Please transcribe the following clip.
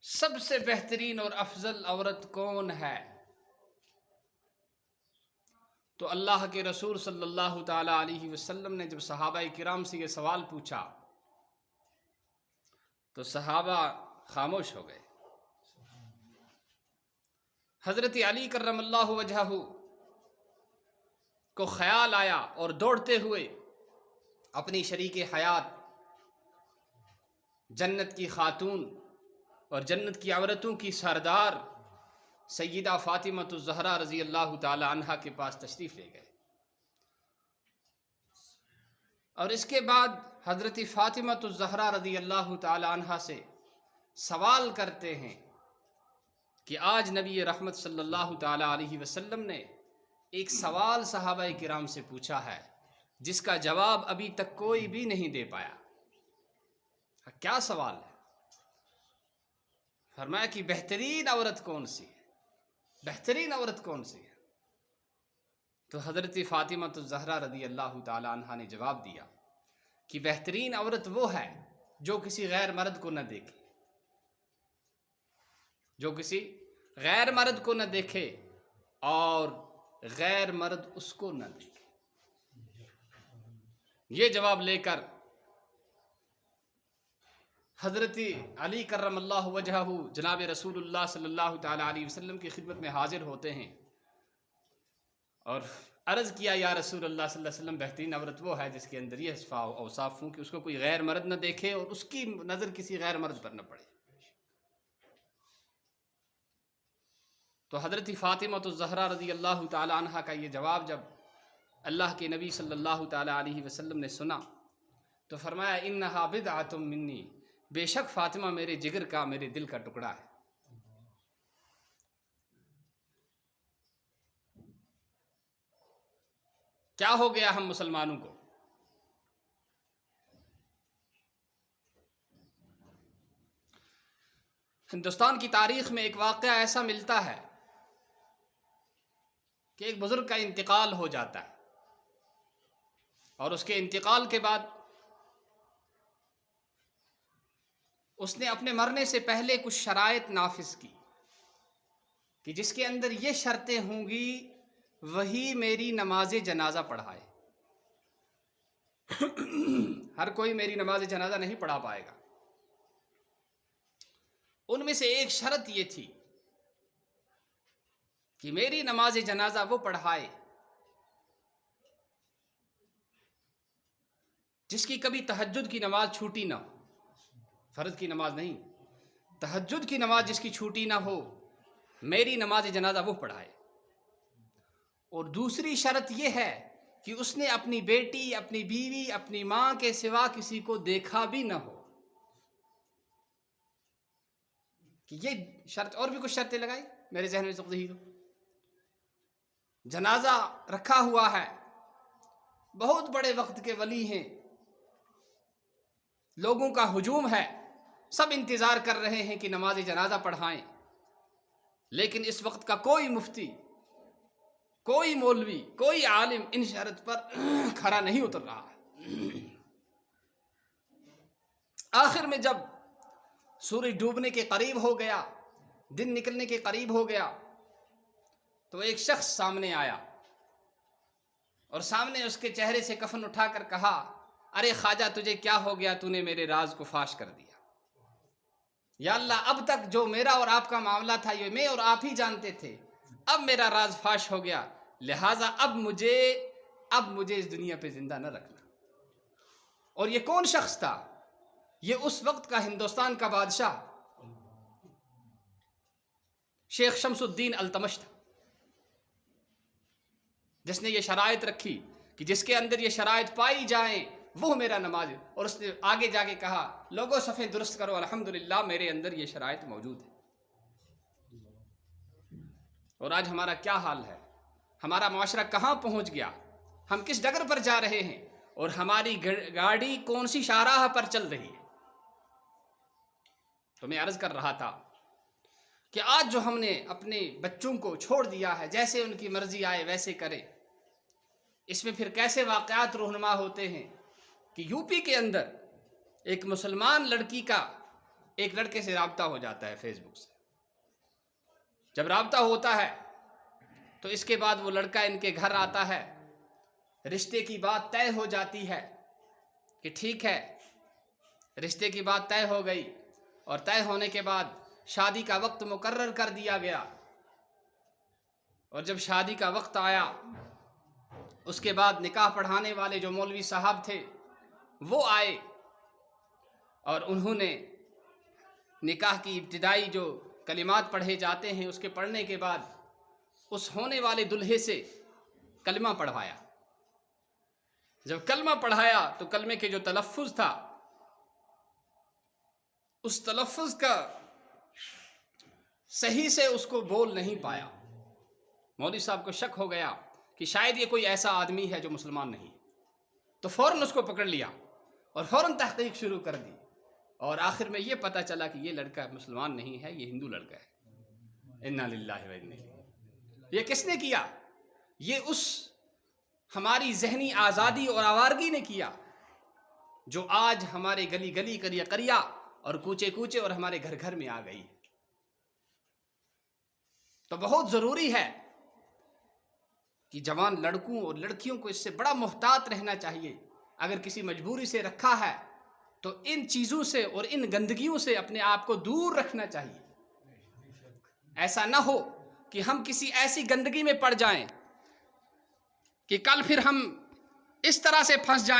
سب سے بہترین اور افضل عورت کون ہے؟ تو اللہ کے رسول صلی اللہ تعالی علیہ وسلم نے جب صحابہ کرام سے یہ سوال پوچھا تو صحابہ خاموش ہو گئے۔ حضرت علی کرم اللہ وجہہ کو خیال آیا اور دوڑتے ہوئے اپنی شریک حیات جنت کی خاتون اور جنت کی عورتوں کی سردار سیدہ فاطمۃ الزہرا رضی اللہ تعالی عنہا کے پاس تشریف لے گئے، اور اس کے بعد حضرت فاطمۃ الزہرا رضی اللہ تعالی عنہا سے سوال کرتے ہیں کہ آج نبی رحمت صلی اللہ تعالی علیہ وسلم نے ایک سوال صحابہ کرام سے پوچھا ہے جس کا جواب ابھی تک کوئی بھی نہیں دے پایا۔ کیا سوال ہے؟ فرمایا کہ بہترین عورت کون سی ہے؟ بہترین عورت کون سی ہے؟ تو حضرت فاطمۃ الزہرا رضی اللہ تعالی عنہا نے جواب دیا کہ بہترین عورت وہ ہے جو کسی غیر مرد کو نہ دیکھے، جو کسی غیر مرد کو نہ دیکھے اور غیر مرد اس کو نہ دیکھے۔ یہ جواب لے کر حضرت علی کرم اللہ وجہہ جناب رسول اللہ صلی اللہ تعالی علیہ وسلم کی خدمت میں حاضر ہوتے ہیں اور عرض کیا یا رسول اللہ صلی اللہ علیہ وسلم، بہترین عورت وہ ہے جس کے اندر یہ اوصاف ہوں کہ اس کو کوئی غیر مرد نہ دیکھے اور اس کی نظر کسی غیر مرد پر نہ پڑے۔ تو حضرت فاطمۃ الزہرا رضی اللہ تعالی عنہا کا یہ جواب جب اللہ کے نبی صلی اللہ تعالی علیہ وسلم نے سنا تو فرمایا انہا بدعۃ منی، بے شک فاطمہ میرے جگر کا، میرے دل کا ٹکڑا ہے۔ کیا ہو گیا ہم مسلمانوں کو؟ ہندوستان کی تاریخ میں ایک واقعہ ایسا ملتا ہے کہ ایک بزرگ کا انتقال ہو جاتا ہے اور اس کے انتقال کے بعد اس نے اپنے مرنے سے پہلے کچھ شرائط نافذ کی کہ جس کے اندر یہ شرطیں ہوں گی وہی میری نماز جنازہ پڑھائے۔ ہر کوئی میری نماز جنازہ نہیں پڑھا پائے گا۔ ان میں سے ایک شرط یہ تھی کہ میری نماز جنازہ وہ پڑھائے جس کی کبھی تہجد کی نماز چھوٹی نہ ہو، فرض کی نماز نہیں، تہجد کی نماز جس کی چھوٹی نہ ہو، میری نماز جنازہ وہ پڑھائے۔ اور دوسری شرط یہ ہے کہ اس نے اپنی بیٹی، اپنی بیوی، اپنی ماں کے سوا کسی کو دیکھا بھی نہ ہو۔ کہ یہ شرط، اور بھی کچھ شرطیں لگائی میرے ذہن میں سب ظہیر ہو۔ جنازہ رکھا ہوا ہے، بہت بڑے وقت کے ولی ہیں، لوگوں کا ہجوم ہے، سب انتظار کر رہے ہیں کہ نماز جنازہ پڑھائیں، لیکن اس وقت کا کوئی مفتی، کوئی مولوی، کوئی عالم ان شرط پر کھرا نہیں اتر رہا ہے۔ آخر میں جب سورج ڈوبنے کے قریب ہو گیا، دن نکلنے کے قریب ہو گیا، تو ایک شخص سامنے آیا اور سامنے اس کے چہرے سے کفن اٹھا کر کہا، ارے خواجہ تجھے کیا ہو گیا، تو نے میرے راز کو فاش کر دیا۔ یا اللہ، اب تک جو میرا اور آپ کا معاملہ تھا یہ میں اور آپ ہی جانتے تھے، اب میرا راز فاش ہو گیا، لہٰذا اب مجھے اس دنیا پہ زندہ نہ رکھنا۔ اور یہ کون شخص تھا؟ یہ اس وقت کا ہندوستان کا بادشاہ شیخ شمس الدین التمش تھا، جس نے یہ شرائط رکھی کہ جس کے اندر یہ شرائط پائی جائیں وہ میرا نماز۔ اور اس نے آگے جا کے کہا، لوگوں صفیں درست کرو، الحمدللہ میرے اندر یہ شرائط موجود ہے۔ اور آج ہمارا کیا حال ہے؟ ہمارا معاشرہ کہاں پہنچ گیا؟ ہم کس ڈگر پر جا رہے ہیں اور ہماری گاڑی کون سی شاہراہ پر چل رہی ہے؟ تو میں عرض کر رہا تھا کہ آج جو ہم نے اپنے بچوں کو چھوڑ دیا ہے، جیسے ان کی مرضی آئے ویسے کرے، اس میں پھر کیسے واقعات رونما ہوتے ہیں کہ یو پی کے اندر ایک مسلمان لڑکی کا ایک لڑکے سے رابطہ ہو جاتا ہے فیس بک سے. جب رابطہ ہوتا ہے تو اس کے بعد وہ لڑکا ان کے گھر آتا ہے, رشتے کی بات طے ہو جاتی ہے کہ ٹھیک ہے, رشتے کی بات طے ہو گئی, اور طے ہونے کے بعد شادی کا وقت مقرر کر دیا گیا. اور جب شادی کا وقت آیا, اس کے بعد نکاح پڑھانے والے جو مولوی صاحب تھے وہ آئے, اور انہوں نے نکاح کی ابتدائی جو کلمات پڑھے جاتے ہیں اس کے پڑھنے کے بعد اس ہونے والے دلہے سے کلمہ پڑھوایا. جب کلمہ پڑھایا تو کلمے کے جو تلفظ تھا, اس تلفظ کا صحیح سے اس کو بول نہیں پایا. مولوی صاحب کو شک ہو گیا کہ شاید یہ کوئی ایسا آدمی ہے جو مسلمان نہیں, تو فوراً اس کو پکڑ لیا اور فوراً تحقیق شروع کر دی, اور آخر میں یہ پتہ چلا کہ یہ لڑکا مسلمان نہیں ہے, یہ ہندو لڑکا ہے. انا للہ و انا الیہ. یہ کس نے کیا؟ یہ اس ہماری ذہنی آزادی اور آوارگی نے کیا جو آج ہمارے گلی گلی قریہ قریہ اور کوچے کوچے اور ہمارے گھر گھر میں آ گئی. تو بہت ضروری ہے کہ جوان لڑکوں اور لڑکیوں کو اس سے بڑا محتاط رہنا چاہیے. اگر کسی مجبوری سے رکھا ہے تو ان چیزوں سے اور ان گندگیوں سے اپنے آپ کو دور رکھنا چاہیے. ایسا نہ ہو کہ ہم کسی ایسی گندگی میں پڑ جائیں کہ کل پھر ہم اس طرح سے پھنس جائیں